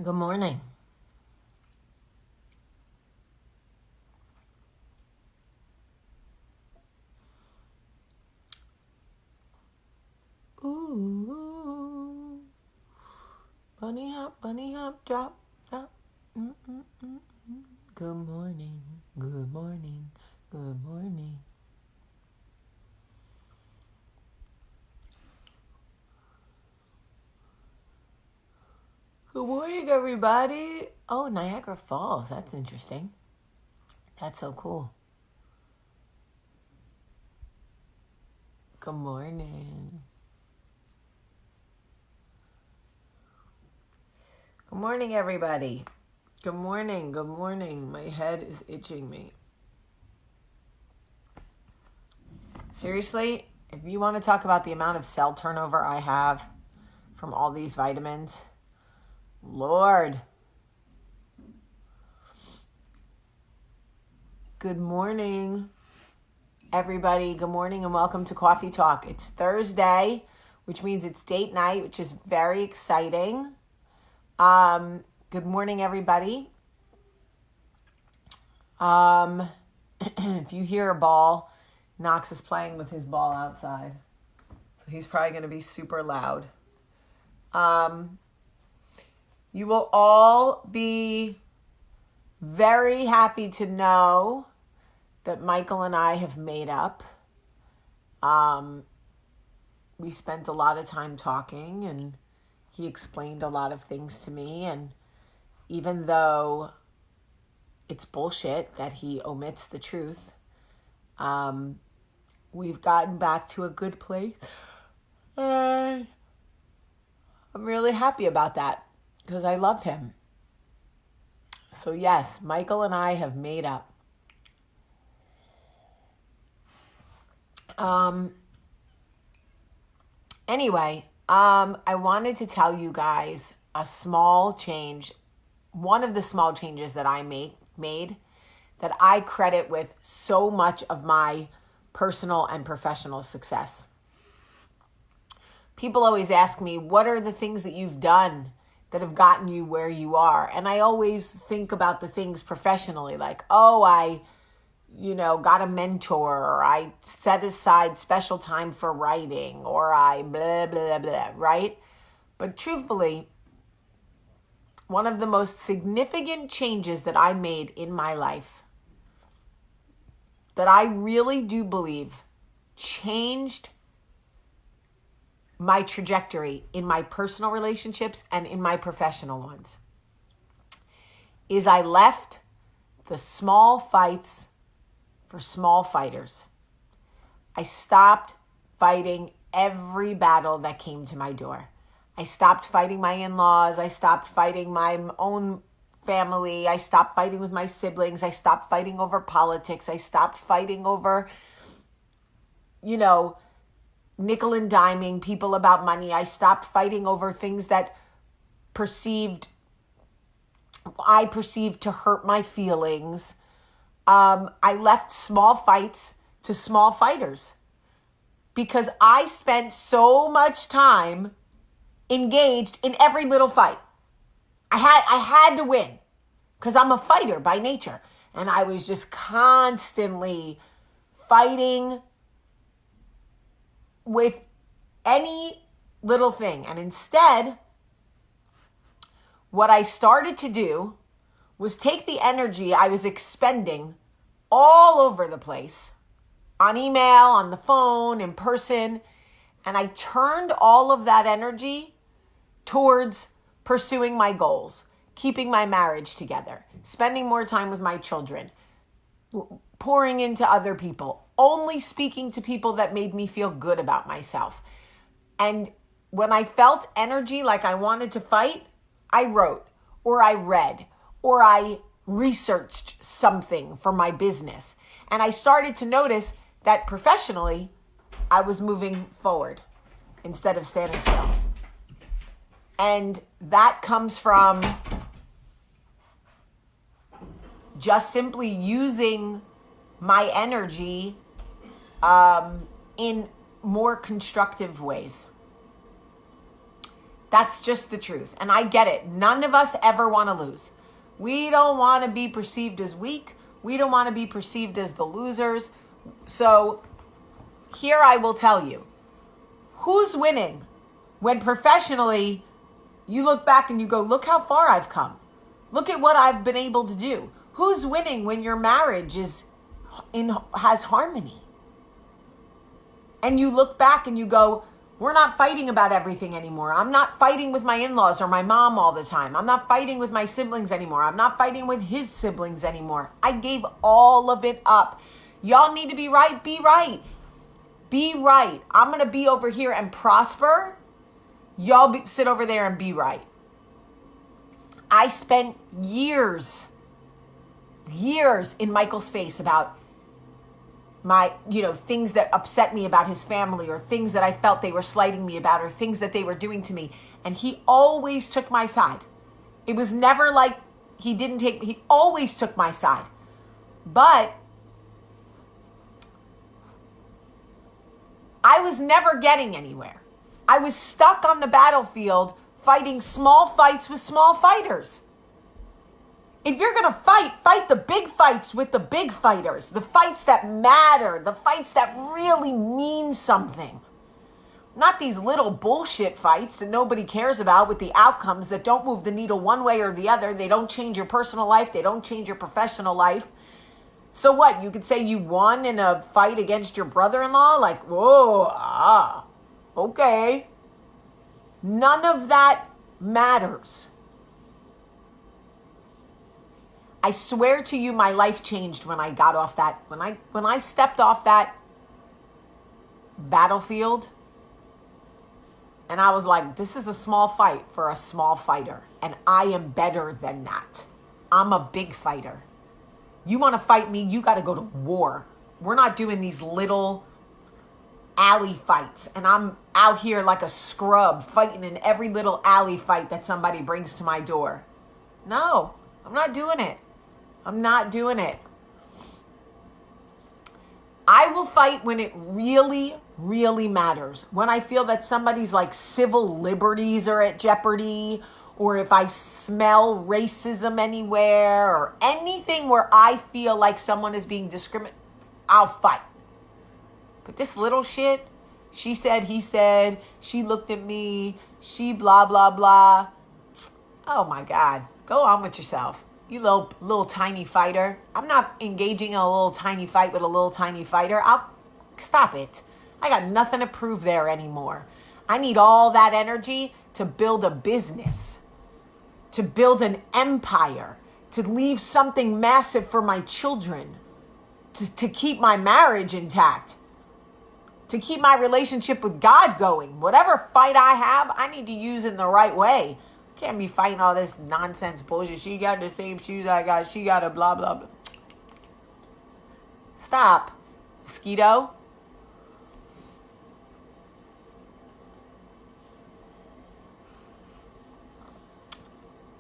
Good morning. Ooh, bunny hop, drop, drop. Mm-mm-mm-mm. Good morning, good morning, good morning. Good morning, everybody. Oh, Niagara Falls. That's interesting. That's so cool. Good morning. Good morning, everybody. Good morning, good morning. My head is itching me. Seriously, if you want to talk about the amount of cell turnover I have from all these vitamins, Lord. Good morning, everybody. Good morning and welcome to Coffee Talk. It's Thursday, which means it's date night, which is very exciting. Good morning, everybody. If you hear a ball, Knox is playing with his ball outside. So he's probably going to be super loud. You will all be very happy to know that Michael and I have made up. We spent a lot of time talking and he explained a lot of things to me. And even though it's bullshit that he omits the truth, we've gotten back to a good place. I'm really happy about that because I love him. So yes, Michael and I have made up. Anyway, I wanted to tell you guys a small change. One of the small changes that I made that I credit with so much of my personal and professional success. People always ask me, what are the things that you've done that have gotten you where you are? And I always think about the things professionally, like, oh, I got a mentor, or I set aside special time for writing, or I blah, blah, blah, right? But truthfully, one of the most significant changes that I made in my life, that I really do believe changed my trajectory in my personal relationships and in my professional ones, is I left the small fights for small fighters. I stopped fighting every battle that came to my door. I stopped fighting my in-laws. I stopped fighting my own family. I stopped fighting with my siblings. I stopped fighting over politics. I stopped fighting over, nickel and diming people about money. I stopped fighting over things that I perceived to hurt my feelings. I left small fights to small fighters because I spent so much time engaged in every little fight. I had to win because I'm a fighter by nature. And I was just constantly fighting with any little thing. And instead, what I started to do was take the energy I was expending all over the place, on email, on the phone, in person, and I turned all of that energy towards pursuing my goals, keeping my marriage together, spending more time with my children, pouring into other people, only speaking to people that made me feel good about myself. And when I felt energy like I wanted to fight, I wrote, or I read, or I researched something for my business. And I started to notice that professionally, I was moving forward instead of standing still. And that comes from just simply using my energy in more constructive ways. That's just the truth. And I get it. None of us ever want to lose. We don't want to be perceived as weak. We don't want to be perceived as the losers. So here I will tell you, who's winning when professionally you look back and you go, look how far I've come. Look at what I've been able to do. Who's winning when your marriage has harmony? And you look back and you go, we're not fighting about everything anymore. I'm not fighting with my in-laws or my mom all the time. I'm not fighting with my siblings anymore. I'm not fighting with his siblings anymore. I gave all of it up. Y'all need to be right. Be right. Be right. I'm going to be over here and prosper. Y'all sit over there and be right. I spent years in Michael's face about my, things that upset me about his family, or things that I felt they were slighting me about, or things that they were doing to me. And he always took my side. It was never like he always took my side. But I was never getting anywhere. I was stuck on the battlefield fighting small fights with small fighters. If you're going to fight the big fights with the big fighters, the fights that matter, the fights that really mean something. Not these little bullshit fights that nobody cares about with the outcomes that don't move the needle one way or the other. They don't change your personal life. They don't change your professional life. So what? You could say you won in a fight against your brother-in-law? Like, whoa, okay. None of that matters. I swear to you, my life changed when I got off that, when I stepped off that battlefield, and I was like, this is a small fight for a small fighter, and I am better than that. I'm a big fighter. You want to fight me, you got to go to war. We're not doing these little alley fights, and I'm out here like a scrub fighting in every little alley fight that somebody brings to my door. No, I'm not doing it. I'm not doing it. I will fight when it really, really matters. When I feel that somebody's like civil liberties are at jeopardy, or if I smell racism anywhere, or anything where I feel like someone is being discriminated, I'll fight. But this little shit, she said, he said, she looked at me, she blah, blah, blah. Oh my God. Go on with yourself. You little tiny fighter. I'm not engaging in a little tiny fight with a little tiny fighter. I'll stop it. I got nothing to prove there anymore. I need all that energy to build a business, to build an empire, to leave something massive for my children, to keep my marriage intact, to keep my relationship with God going. Whatever fight I have, I need to use in the right way. Can't be fighting all this nonsense bullshit. She got the same shoes I got. She got a blah, blah, blah. Stop, mosquito.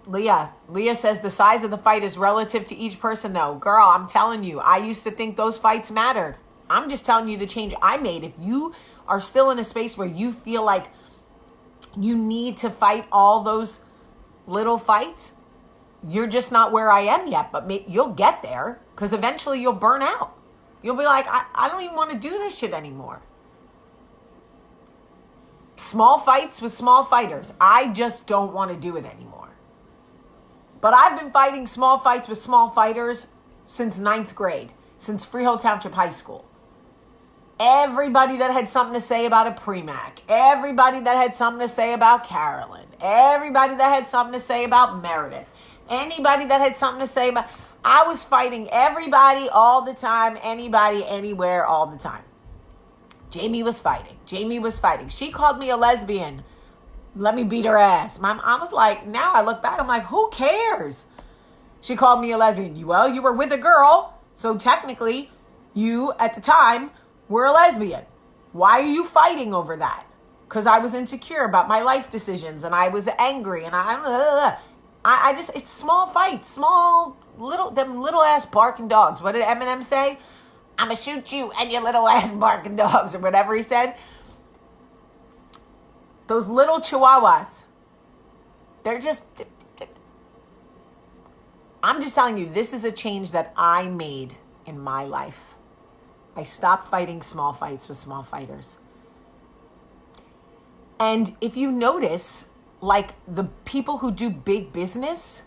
Leah says the size of the fight is relative to each person though. Girl, I'm telling you, I used to think those fights mattered. I'm just telling you the change I made. If you are still in a space where you feel like you need to fight all those little fights, you're just not where I am yet, but you'll get there, because eventually you'll burn out. You'll be like, I don't even want to do this shit anymore. Small fights with small fighters. I just don't want to do it anymore. But I've been fighting small fights with small fighters since 9th grade, since Freehold Township High School. Everybody that had something to say about a Premac, everybody that had something to say about Carolyn, everybody that had something to say about Meredith, anybody that had something to say about, I was fighting everybody all the time, anybody, anywhere, all the time. Jamie was fighting. She called me a lesbian. Let me beat her ass. I was like, now I look back, I'm like, who cares? She called me a lesbian. Well, you were with a girl, so technically you, at the time, were a lesbian. Why are you fighting over that? Because I was insecure about my life decisions, and I was angry, and I just, it's small fights, them little ass barking dogs. What did Eminem say? I'ma shoot you and your little ass barking dogs, or whatever he said. Those little chihuahuas They're just, I'm just telling you, this is a change that I made in my life. I stopped fighting small fights with small fighters. And if you notice, like the people who do big business,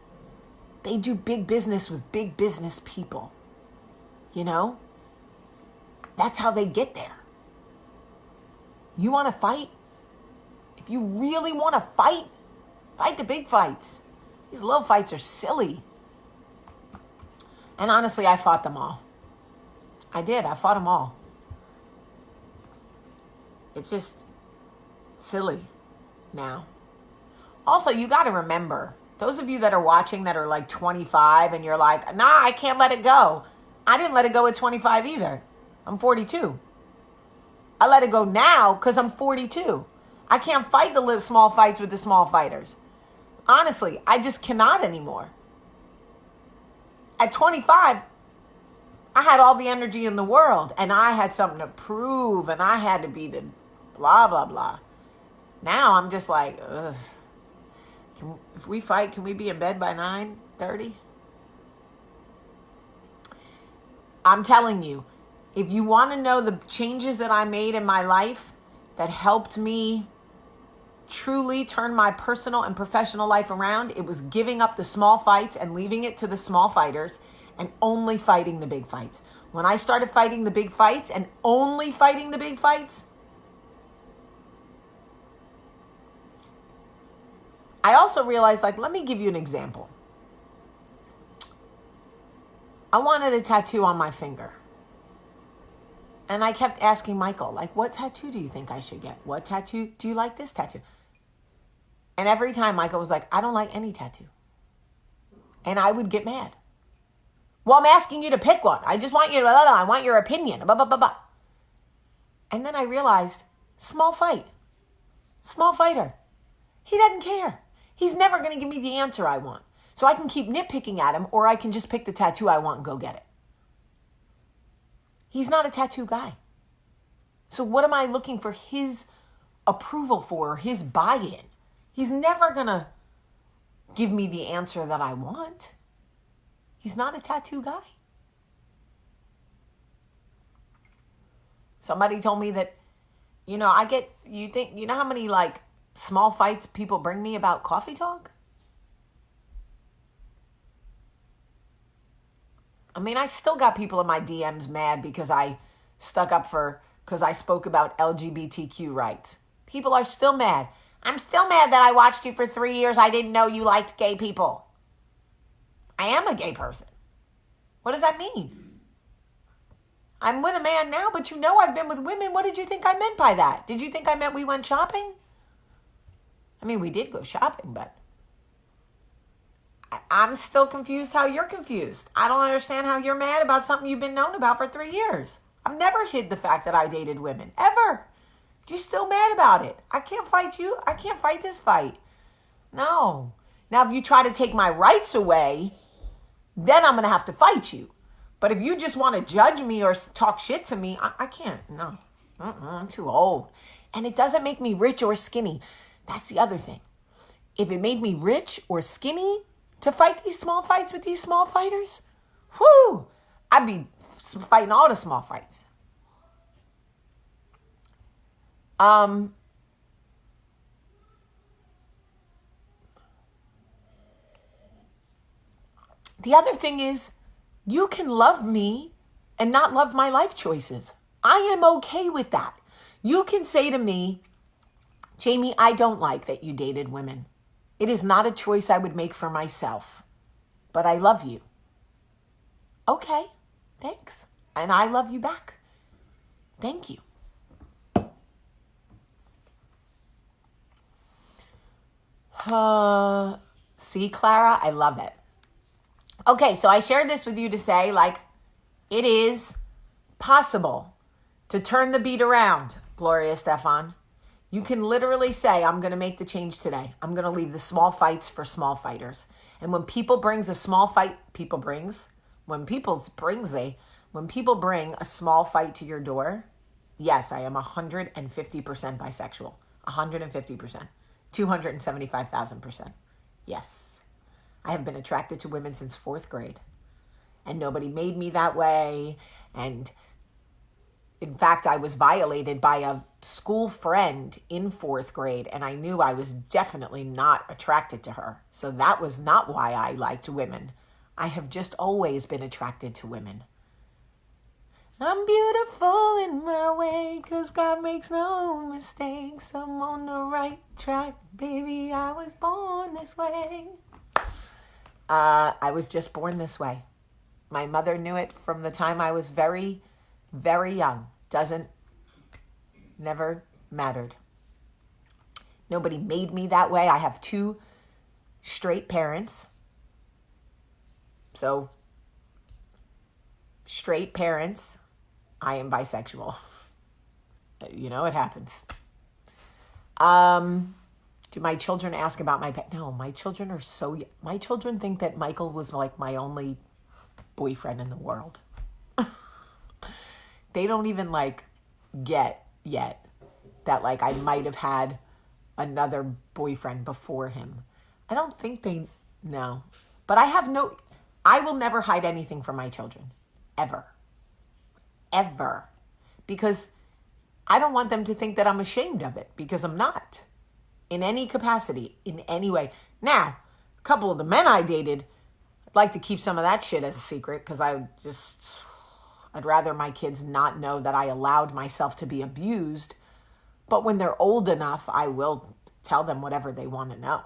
they do big business with big business people. You know? That's how they get there. You want to fight? If you really want to fight, fight the big fights. These little fights are silly. And honestly, I fought them all. I did. I fought them all. It's just silly now. Also, you got to remember, those of you that are watching that are like 25 and you're like, nah, I can't let it go. I didn't let it go at 25 either. I'm 42. I let it go now because I'm 42. I can't fight the small fights with the small fighters. Honestly, I just cannot anymore. At 25, I had all the energy in the world and I had something to prove and I had to be the blah, blah, blah. Now I'm just like, ugh. If we fight, can we be in bed by 9:30? I'm telling you, if you want to know the changes that I made in my life that helped me truly turn my personal and professional life around, it was giving up the small fights and leaving it to the small fighters and only fighting the big fights. When I started fighting the big fights and only fighting the big fights, I also realized, like, let me give you an example. I wanted a tattoo on my finger. And I kept asking Michael, like, what tattoo do you think I should get? What tattoo? Do you like this tattoo? And every time Michael was like, I don't like any tattoo. And I would get mad. Well, I'm asking you to pick one. I just want you to, I want your opinion. Blah, blah, blah, blah. And then I realized, small fight. Small fighter. He doesn't care. He's never going to give me the answer I want. So I can keep nitpicking at him, or I can just pick the tattoo I want and go get it. He's not a tattoo guy. So what am I looking for his approval for, his buy-in? He's never going to give me the answer that I want. He's not a tattoo guy. Somebody told me that, you know how many like small fights people bring me about coffee talk? I mean, I still got people in my DMs mad because I because I spoke about LGBTQ rights. People are still mad. I'm still mad that I watched you for 3 years. I didn't know you liked gay people. I am a gay person. What does that mean? I'm with a man now, but you know I've been with women. What did you think I meant by that? Did you think I meant we went shopping? I mean, we did go shopping, but I'm still confused how you're confused. I don't understand how you're mad about something you've been known about for 3 years. I've never hid the fact that I dated women, ever. You're still mad about it. I can't fight you. I can't fight this fight. No. Now, if you try to take my rights away, then I'm going to have to fight you. But if you just want to judge me or talk shit to me, I can't. No. I'm too old. And it doesn't make me rich or skinny. That's the other thing. If it made me rich or skinny to fight these small fights with these small fighters, whoo, I'd be fighting all the small fights. The other thing is, you can love me and not love my life choices. I am okay with that. You can say to me, Jamie, I don't like that you dated women. It is not a choice I would make for myself, but I love you. Okay, thanks. And I love you back. Thank you. See, Clara, I love it. Okay, so I shared this with you to say, like, it is possible to turn the beat around, Gloria Stefan. You can literally say, I'm going to make the change today. I'm going to leave the small fights for small fighters. And when people bring a small fight to your door, yes, I am 150% bisexual. 150%. 275,000%. Yes. I have been attracted to women since 4th grade. And nobody made me that way. And in fact, I was violated by a school friend in 4th grade, and I knew I was definitely not attracted to her. So that was not why I liked women. I have just always been attracted to women. I'm beautiful in my way, 'cause God makes no mistakes. I'm on the right track, baby. I was born this way. I was just born this way. My mother knew it from the time I was very, very young. Never mattered. Nobody made me that way. I have 2 straight parents. So, straight parents, I am bisexual. You know, it happens. Do my children ask about my pet? No, my children are my children think that Michael was like my only boyfriend in the world. They don't even like get yet that like I might have had another boyfriend before him. I don't think they know. But I will never hide anything from my children. Ever. Ever. Because I don't want them to think that I'm ashamed of it, because I'm not. In any capacity, in any way. Now, a couple of the men I dated, I'd like to keep some of that shit as a secret, because I'd rather my kids not know that I allowed myself to be abused. But when they're old enough, I will tell them whatever they want to know.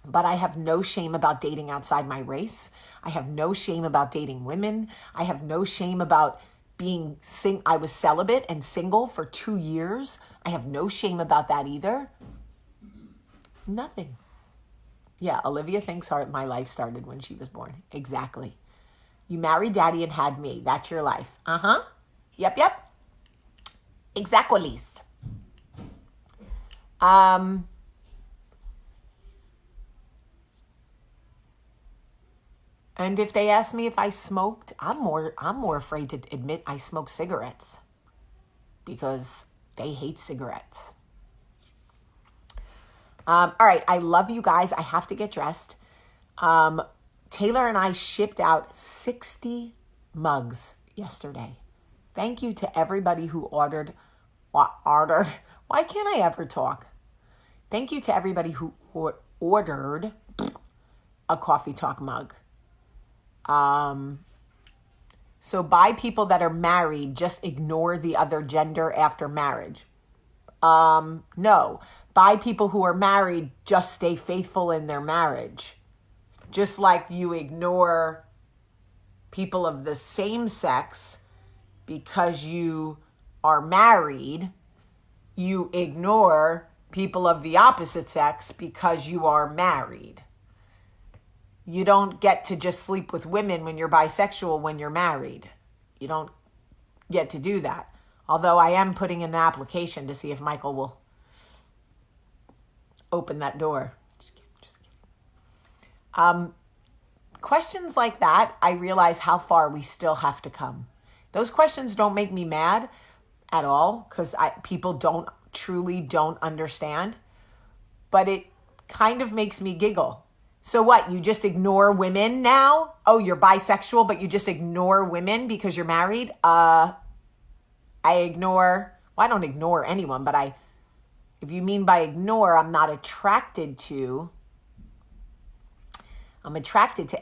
But I have no shame about dating outside my race. I have no shame about dating women. I have no shame about being I was celibate and single for 2 years. I have no shame about that either. Nothing. Yeah, Olivia thinks my life started when she was born. Exactly. You married daddy and had me. That's your life. Uh-huh. Yep. Exactly. And if they ask me if I smoked, I'm more afraid to admit I smoke cigarettes, because they hate cigarettes. All right, I love you guys. I have to get dressed. Taylor and I shipped out 60 mugs yesterday. Thank you to everybody who ordered. Why can't I ever talk? Thank you to everybody who ordered a Coffee Talk mug. So by people that are married, just ignore the other gender after marriage. No. By people who are married, just stay faithful in their marriage. Just like you ignore people of the same sex because you are married, you ignore people of the opposite sex because you are married. You don't get to just sleep with women when you're bisexual when you're married. You don't get to do that. Although I am putting in an application to see if Michael will open that door. Just kidding. Questions like that, I realize how far we still have to come. Those questions don't make me mad at all, because people truly don't understand. But it kind of makes me giggle. So what, you just ignore women now? Oh, you're bisexual, but you just ignore women because you're married? I don't ignore anyone, but if you mean by ignore, I'm attracted to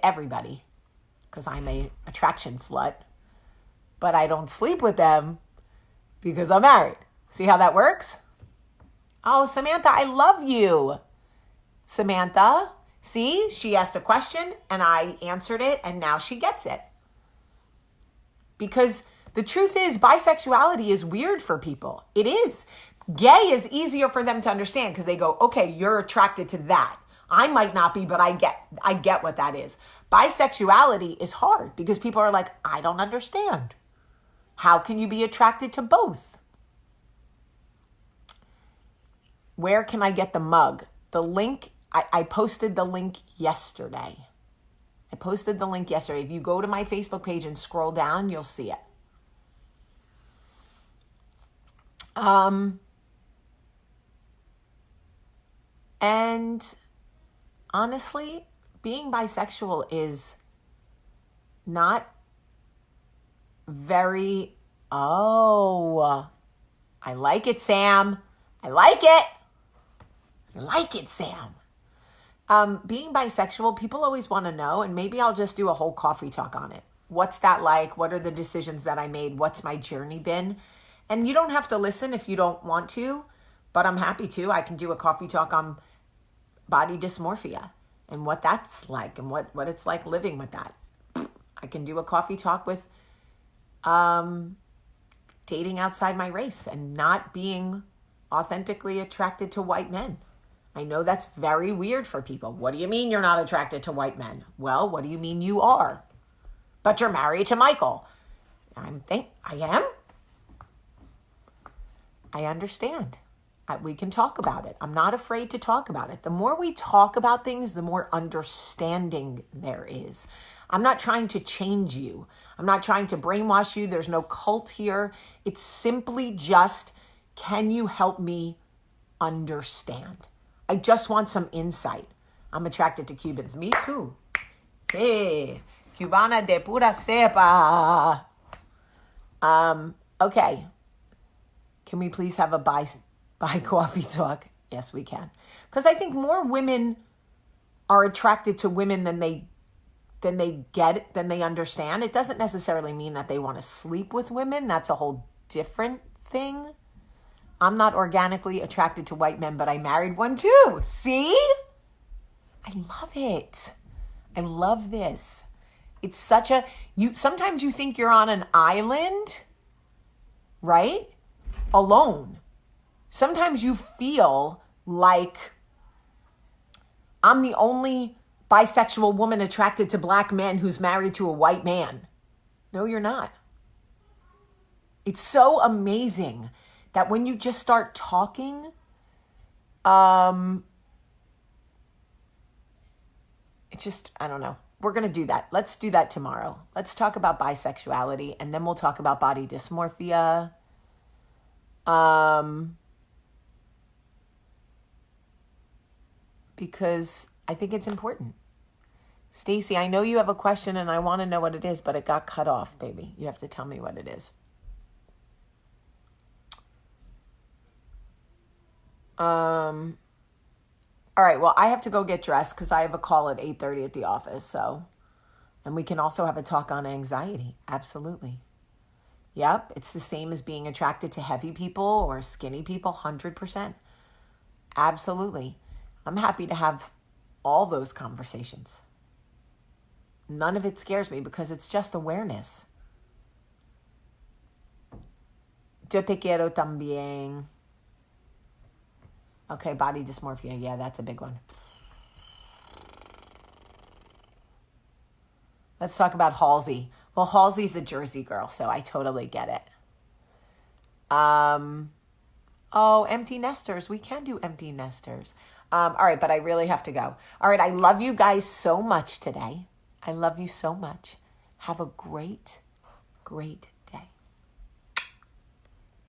everybody, because I'm a attraction slut, but I don't sleep with them because I'm married. See how that works? Oh, Samantha, I love you. Samantha, see, she asked a question and I answered it, and now she gets it. Because the truth is, bisexuality is weird for people. It is. Gay is easier for them to understand, because they go, okay, you're attracted to that. I might not be, but I get what that is. Bisexuality is hard because people are like, I don't understand. How can you be attracted to both? Where can I get the mug? The link, I posted the link yesterday. If you go to my Facebook page and scroll down, you'll see it. And honestly, being bisexual is not very, oh, I like it, Sam. I like it. I like it, Sam. Being bisexual, people always want to know, and maybe I'll just do a whole coffee talk on it. What's that like? What are the decisions that I made? What's my journey been? And you don't have to listen if you don't want to, but I'm happy to. I can do a coffee talk on body dysmorphia and what that's like and what it's like living with that. I can do a coffee talk with dating outside my race and not being authentically attracted to white men. I know that's very weird for people. What do you mean you're not attracted to white men? Well, what do you mean you are? But you're married to Michael. I am. I understand. We can talk about it. I'm not afraid to talk about it. The more we talk about things, the more understanding there is. I'm not trying to change you. I'm not trying to brainwash you. There's no cult here. It's simply just, can you help me understand? I just want some insight. I'm attracted to Cubans. Me too. Hey, Cubana de pura cepa. Okay. Can we please have a bi coffee talk? Yes, we can. Because I think more women are attracted to women than they understand. It doesn't necessarily mean that they want to sleep with women. That's a whole different thing. I'm not organically attracted to white men, but I married one too. See? I love it. I love this. It's such a, sometimes you think you're on an island, right? Alone. Sometimes you feel like I'm the only bisexual woman attracted to black men who's married to a white man. No, you're not. It's so amazing that when you just start talking, it's just, I don't know. We're going to do that. Let's do that tomorrow. Let's talk about bisexuality, and then we'll talk about body dysmorphia. Because I think it's important. Stacy, I know you have a question and I want to know what it is, but it got cut off, baby. You have to tell me what it is. All right, well, I have to go get dressed because I have a call at 8:30 at the office. So, and we can also have a talk on anxiety. Absolutely. Yep, it's the same as being attracted to heavy people or skinny people, 100%. Absolutely. I'm happy to have all those conversations. None of it scares me because it's just awareness. Yo te quiero también. Okay, body dysmorphia. Yeah, that's a big one. Let's talk about Halsey. Well, Halsey's a Jersey girl, so I totally get it. Empty nesters. We can do empty nesters. All right, but I really have to go. All right, I love you guys so much today. I love you so much. Have a great, great